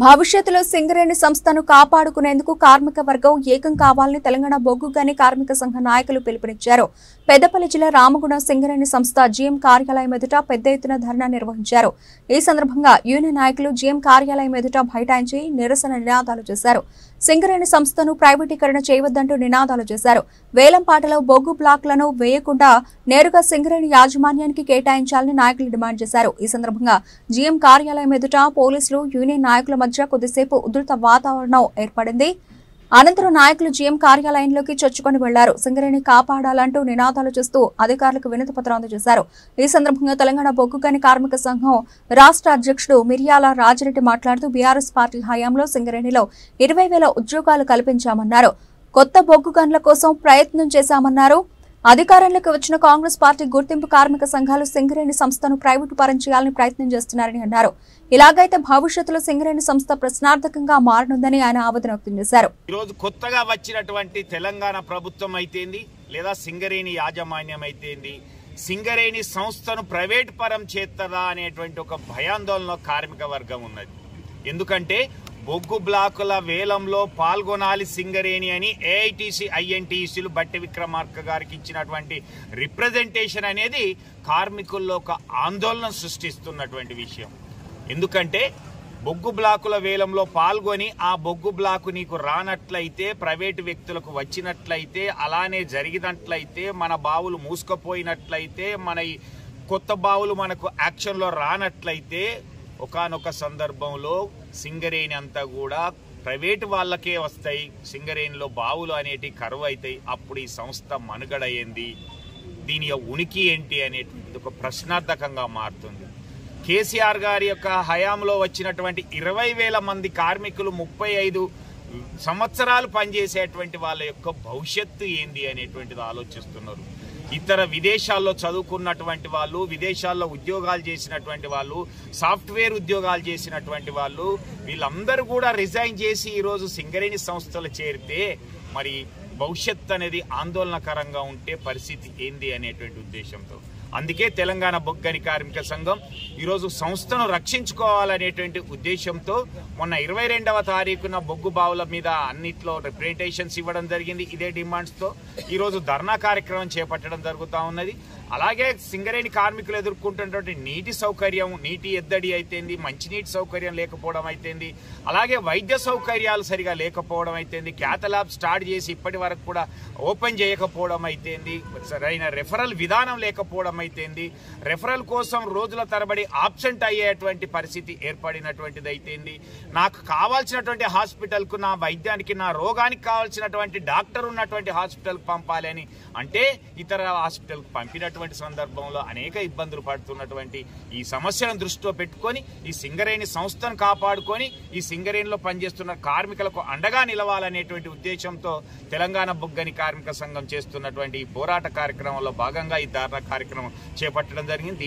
భవిష్యత్తులో సింగరేణి సంస్థను కాపాడుకునేందుకు కార్మిక వర్గం ఏకం కావాలని తెలంగాణ బొగ్గు గని కార్మిక సంఘ నాయకులు పిలుపునిచ్చారు. పెద్దపల్లి జిల్లా రామగుండం సింగరేణి సంస్థ జీఎం కార్యాలయం ఎదుట పెద్ద ఎత్తున ధర్నా నిర్వహించారు. ఈ సందర్భంగా యూనియన్ నాయకులు జీఎం కార్యాలయం ఎదుట బైఠాయించి నిరసన నినాదాలు చేశారు. సింగరేణి సంస్థను ప్రైవేటీకరణ చేయవద్దంటూ నినాదాలు చేశారు. వేలంపాటలో బొగ్గు బ్లాక్లను వేయకుండా నేరుగా సింగరేణి యాజమాన్యానికి కేటాయించాలని నాయకులు డిమాండ్ చేశారు. ఈ సందర్భంగా జీఎం కార్యాలయం ఎదుట పోలీసులు యూనియన్ నాయకుల మధ్య కొద్దిసేపు ఉధృత వాతావరణం ఏర్పడింది. అనంతరం నాయకులు జీఎం కార్యాలయంలోకి చొచ్చుకొని వెళ్లారు. సింగరేణి కాపాడాలంటూ నినాదాలు చేస్తూ అధికారులకు వినతి పత్రం అందజేశారు. ఈ సందర్భంగా తెలంగాణ బొగ్గు గని కార్మిక సంఘం రాష్ట్ర అధ్యక్షుడు మిర్యాల రాజిరెడ్డి మాట్లాడుతూ బీఆర్ఎస్ పార్టీ హయాంలో సింగరేణిలో 20,000 ఉద్యోగాలు కల్పించామన్నారు. కొత్త బొగ్గు గన్ల కోసం ప్రయత్నం చేశామన్నారు. అధికారంలోకి వచ్చిన కాంగ్రెస్ పార్టీ గుర్తింపు కార్మిక సంఘాలు సింగరేణి సంస్థను ప్రైవేటు పరం చేయాలని ప్రయత్నం చేస్తున్నారని అన్నారు. ఇలాగైతే భవిష్యత్తులో సింగరేణి సంస్థ ప్రశ్నార్థకంగా మారనుందని ఆయన ఆవేదన వ్యక్తం చేశారు. ఈ రోజు కొత్తగా వచ్చినటువంటి తెలంగాణ ప్రభుత్వం అయితేంది లేదా సింగరేణి యాజమాన్యం అయితేంది సింగరేణి సంస్థను ప్రైవేట్ పరం చేస్తదా అనేటువంటి ఒక భయాందోళన కార్మిక వర్గం ఉన్నది. ఎందుకంటే బొగ్గు బ్లాకుల వేలంలో పాల్గొనాలి సింగరేణి అని ఏఐటీసీ ఐఎన్టీసీలు బట్టి విక్రమార్క గారికి ఇచ్చినటువంటి రిప్రజెంటేషన్ అనేది కార్మికుల్లో ఒక ఆందోళన సృష్టిస్తున్నటువంటి విషయం. ఎందుకంటే బొగ్గు బ్లాకుల వేలంలో పాల్గొని ఆ బొగ్గు బ్లాకు నీకు రానట్లయితే, ప్రైవేటు వ్యక్తులకు వచ్చినట్లయితే, అలానే జరిగినట్లయితే, మన బావులు మూసుకుపోయినట్లయితే, మన కొత్త బావులు మనకు యాక్షన్లో రానట్లయితే ఒకానొక సందర్భంలో సింగరేణి అంతా కూడా ప్రైవేటు వాళ్ళకే వస్తాయి. సింగరేణిలో బావులు అనేటి కరువు అవుతాయి. అప్పుడు ఈ సంస్థ మనుగడయ్యింది, దీని ఉనికి ఏంటి అనేటువంటి ఒక ప్రశ్నార్థకంగా మారుతుంది. కేసీఆర్ గారి యొక్క హయాంలో వచ్చినటువంటి 20,000 మంది కార్మికులు 35 సంవత్సరాలు పనిచేసేటువంటి వాళ్ళ యొక్క భవిష్యత్తు ఏంది అనేటువంటిది ఆలోచిస్తున్నారు. ఇతర విదేశాల్లో చదువుకున్నటువంటి వాళ్ళు, విదేశాల్లో ఉద్యోగాలు చేసినటువంటి వాళ్ళు, సాఫ్ట్వేర్ ఉద్యోగాలు చేసినటువంటి వాళ్ళు, వీళ్ళందరూ కూడా రిజైన్ చేసి ఈరోజు సింగరేణి సంస్థలు చేరితే మరి భవిష్యత్తు అనేది ఆందోళనకరంగా ఉంటే పరిస్థితి ఏంది అనేటువంటి ఉద్దేశంతో అందుకే తెలంగాణ బొగ్గు గని కార్మిక సంఘం ఈరోజు సంస్థను రక్షించుకోవాలనేటువంటి ఉద్దేశంతో మొన్న 22వ తారీఖున బొగ్గు బావుల మీద అన్నిట్లో రిప్రజెంటేషన్స్ ఇవ్వడం జరిగింది. ఇదే డిమాండ్స్తో ఈరోజు ధర్నా కార్యక్రమం చేపట్టడం జరుగుతూ ఉన్నది. అలాగే సింగరేణి కార్మికులు ఎదుర్కొంటున్నటువంటి నీటి సౌకర్యం, నీటి ఎద్దడి అయితేంది, మంచినీటి సౌకర్యం లేకపోవడం అయితేంది, అలాగే వైద్య సౌకర్యాలు సరిగా లేకపోవడం అయితేంది, క్యాథలాబ్ స్టార్ట్ చేసి ఇప్పటి వరకు కూడా ఓపెన్ చేయకపోవడం అయితేంది, సరైన రెఫరల్ విధానం లేకపోవడం అయితేంది, రెఫరల్ కోసం రోజుల తరబడి ఆబ్సెంట్ అయ్యేటువంటి పరిస్థితి ఏర్పడినటువంటిది అయితేంది, నాకు కావాల్సినటువంటి హాస్పిటల్కు, నా వైద్యానికి, నా రోగానికి కావాల్సినటువంటి డాక్టర్ ఉన్నటువంటి హాస్పిటల్కి పంపాలి అని అంటే ఇతర హాస్పిటల్కి పంపినటువంటి సందర్భంలో అనేక ఇబ్బందులు పడుతున్నటువంటి ఈ సమస్యలను దృష్టిలో పెట్టుకొని ఈ సింగరేణి సంస్థను కాపాడుకొని ఈ సింగరేణిలో పనిచేస్తున్న కార్మికులకు అండగా నిలవాలనేటువంటి ఉద్దేశంతో తెలంగాణ బొగ్గు గని కార్మిక సంఘం చేస్తున్నటువంటి ఈ పోరాట కార్యక్రమంలో భాగంగా ఈ ధర్నా కార్యక్రమం చేపట్టడం జరిగింది.